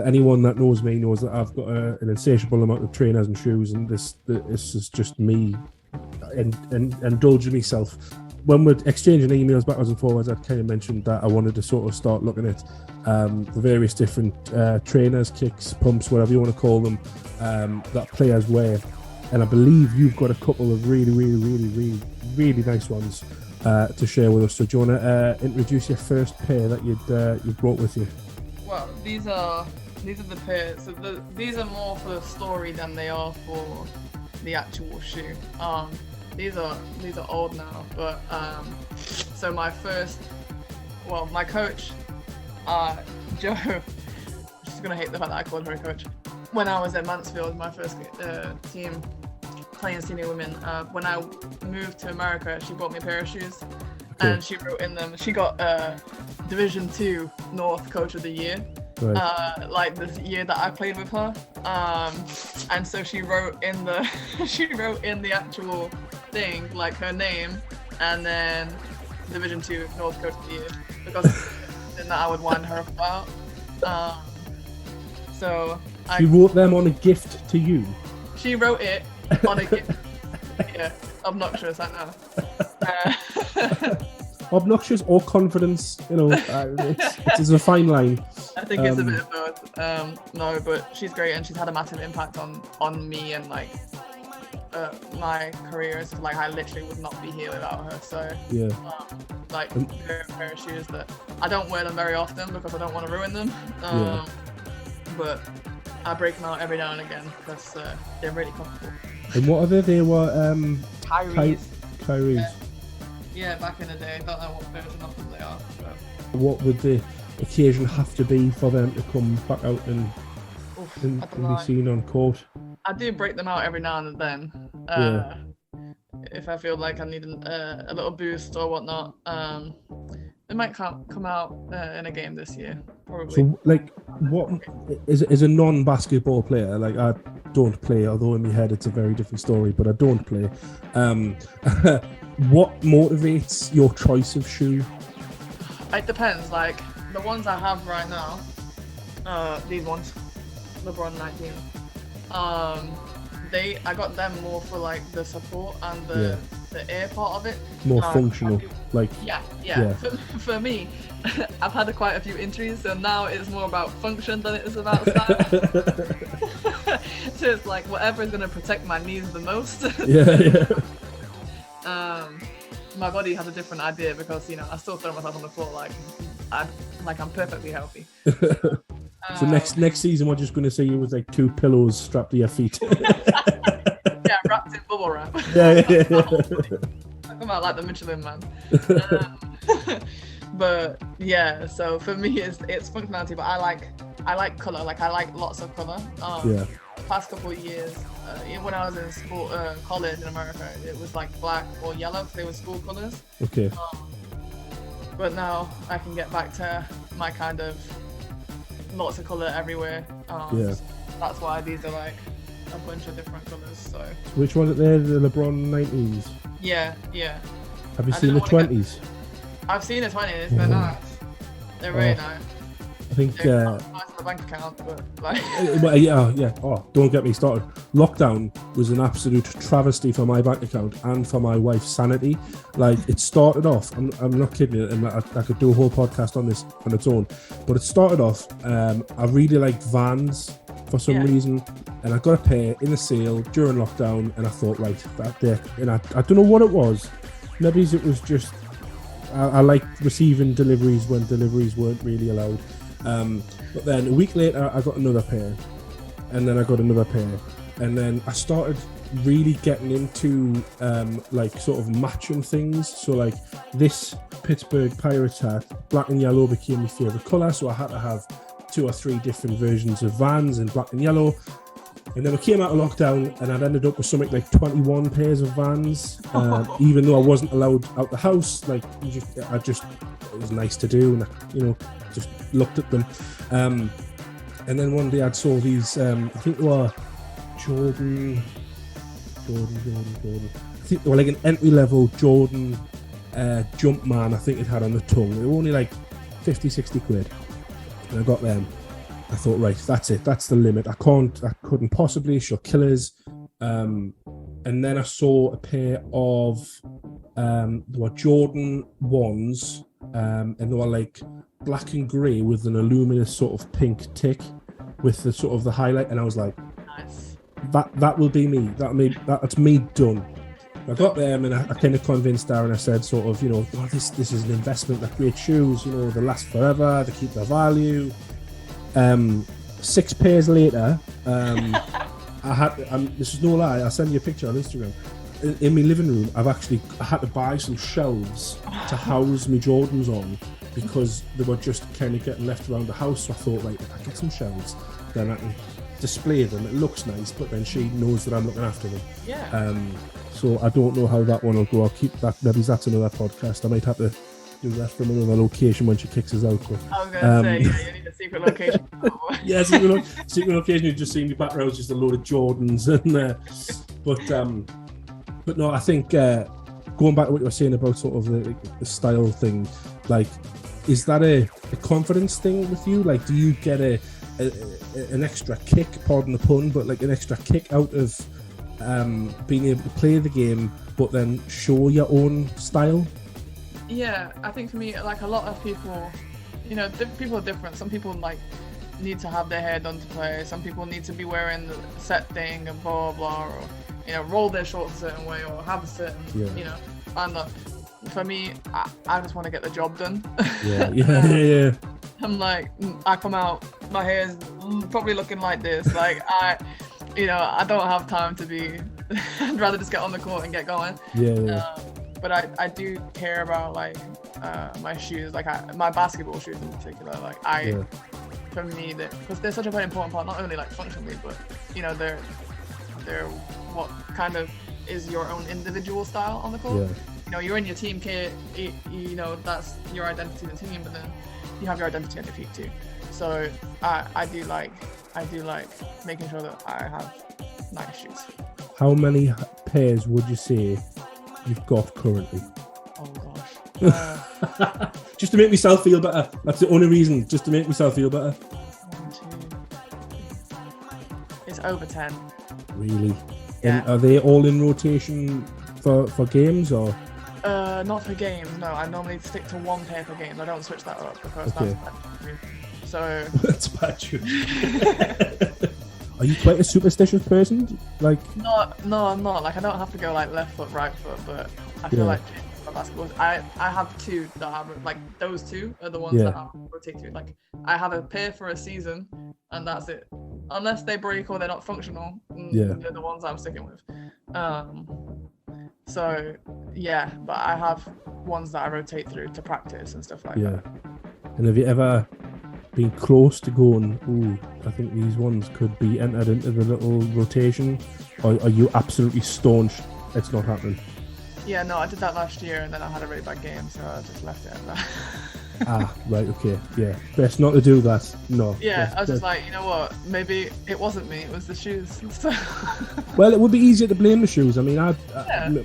anyone that knows me knows that I've got an insatiable amount of trainers and shoes, and this is just me indulging myself. When we're exchanging emails backwards and forwards, I kind of mentioned that I wanted to sort of start looking at the various different trainers, kicks, pumps, whatever you want to call them, that players wear. And I believe you've got a couple of really nice ones to share with us. So do you want to introduce your first pair that you brought with you? Well, these are the pairs. So these are more for the story than they are for the actual shoe. These are old now, but so my coach, Joe, she's gonna hate the fact that I called her a coach. When I was at Mansfield, my first team playing senior women, when I moved to America, she bought me a pair of shoes, and she wrote in them. She got Division 2 North Coach of the Year. Right. Like this year that I played with her, and so she wrote in the actual thing like her name, and then Division 2 North Coach of the Year, because then that I would wind her up about. So she wrote them on a gift to you. She wrote it on a gift. Yeah, obnoxious, I know. Obnoxious or confidence, it's a fine line. I think it's a bit of both. No, but she's great, and she's had a massive impact on me and like my career. It's like I literally would not be here without her. So yeah, like a pair of shoes that I don't wear them very often because I don't want to ruin them. But I break them out every now and again because they're really comfortable. And what are they? They were Kyrie's. Yeah, back in the day, I don't know what version of them they are. So. What would the occasion have to be for them to come back out and be seen on court? I do break them out every now and then. If I feel like I need a little boost or whatnot. It might come out in a game this year, probably. So, like, what is a non-basketball player? Like, I don't play, although in my head it's a very different story, but I don't play. What motivates your choice of shoe? It depends. Like, the ones I have right now, these ones, LeBron 19. I got them more for like the support and the air part of it. More functional, Yeah. For me, I've had quite a few injuries, so now it's more about function than it is about style. So it's like whatever is going to protect my knees the most. My body has a different idea because I still throw myself on the floor like I'm perfectly healthy. So next season we're just going to see you with like 2 pillows strapped to your feet. Yeah, wrapped in bubble wrap. Yeah. I come out like the Michelin Man. But yeah, so for me it's functionality, but I like color. Like I like lots of color. Past couple of years, when I was in school, college in America, it was like black or yellow. They were school colors. Okay. But now I can get back to my kind of lots of color everywhere. That's why these are like a bunch of different colors. So which one is it there? The LeBron 19s? Yeah. Have you seen the 20s? I've seen the 20s. They're nice. They're very nice. I think they're nice on the bank account, but like yeah. Oh, don't get me started. Lockdown was an absolute travesty for my bank account and for my wife's sanity. Like, it started off, I'm not kidding you, and I could do a whole podcast on this on its own, but it started off, I really liked Vans for some reason, and I got a pair in the sale during lockdown, and I thought, right, that there, and I don't know what it was. Maybe it was just I liked receiving deliveries when deliveries weren't really allowed. But then a week later I got another pair, and then I got another pair, and then I started really getting into like sort of matching things. So like this Pittsburgh Pirates hat, black and yellow, became my favourite colour, so I had to have 2 or 3 different versions of Vans in black and yellow. And then we came out of lockdown, and I'd ended up with something like 21 pairs of Vans, even though I wasn't allowed out the house. Like, it was nice to do, and I, just looked at them. And then one day I saw these, I think they were Jordan. I think they were like an entry-level Jordan Jumpman, I think it had on the tongue. They were only like 50, 60 quid. And I got them. I thought, right, that's it. That's the limit. I couldn't possibly. She'll kill us. And then I saw a pair of there were Jordan 1s, and they were like black and grey with an luminous sort of pink tick with the sort of the highlight, and I was like, Nice. that will be me. That's me done. I got them and I kind of convinced her, and I said sort of, you know, oh, this is an investment. They're great shoes, you know, they last forever, they keep their value. 6 pairs later, I had, this is no lie, I'll send you a picture on Instagram. In my living room, I had to buy some shelves to house my Jordans on, because they were just kind of getting left around the house. So I thought, like, if I get some shelves, then I can display them. It looks nice, but then she knows that I'm looking after them. Yeah. So I don't know how that one will go. I'll keep that. Maybe that's another podcast. I might have to do that from another location when she kicks us out. But, I was going to say, yeah, you need a secret location. yeah, secret location. You just see me background, just a load of Jordans, and but no, I think going back to what you were saying about sort of the style thing, like, is that a confidence thing with you? Like, do you get an extra kick, pardon the pun, but like an extra kick out of being able to play the game, but then show your own style? Yeah, I think for me, like, a lot of people, you know, people are different. Some people like need to have their hair done to play. Some people need to be wearing the set thing and blah blah, or, you know, roll their shorts a certain way, or have a certain, you know. And for me, I just want to get the job done. Yeah. I'm like, I come out, my hair's probably looking like this. Like, I don't have time to be. I'd rather just get on the court and get going. But I do care about, like, my shoes, like my basketball shoes in particular. Like, for me, because they're such a very important part, not only like functionally, but, you know, they're what kind of is your own individual style on the court. You know, you're in your team kit, you know, that's your identity in the team, but then you have your identity on your feet too. So I do like making sure that I have nice shoes. How many pairs would you say you've got currently? Oh gosh. Just to make myself feel better. That's the only reason, just to make myself feel better. 1, 2. It's over 10. Really? Yeah. And are they all in rotation for games, or? Not for games, no. I normally stick to 1 pair per game. I don't switch that up because that's bad. So that's bad. Are you quite a superstitious person? Like, no, I'm not. Like, I don't have to go like left foot, right foot, but I feel like for basketball, I have 2 that have, like, those 2 are the ones that I rotate to. Like, I have a pair for a season, and that's it. Unless they break or they're not functional, they're the ones I'm sticking with. So yeah, but I have ones that I rotate through to practice and stuff like that. And have you ever been close to going, ooh, I think these ones could be entered into the little rotation, or are you absolutely staunch it's not happening? Yeah, no, I did that last year, and then I had a really bad game, so I just left it at that. Right, okay, yeah. Best not to do that, no. Yeah, I was just like, you know what, maybe it wasn't me, it was the shoes. Well, it would be easier to blame the shoes. I mean,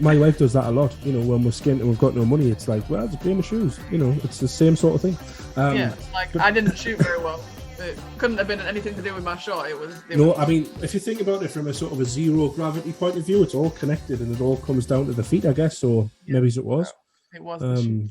my wife does that a lot, you know, when we're skint and we've got no money, it's like, well, just blame the shoes, you know, it's the same sort of thing. Like, I didn't shoot very well. It couldn't have been anything to do with my shot. I mean, if you think about it from a sort of a zero gravity point of view, it's all connected and it all comes down to the feet, I guess, or maybe it was. It was the shoes.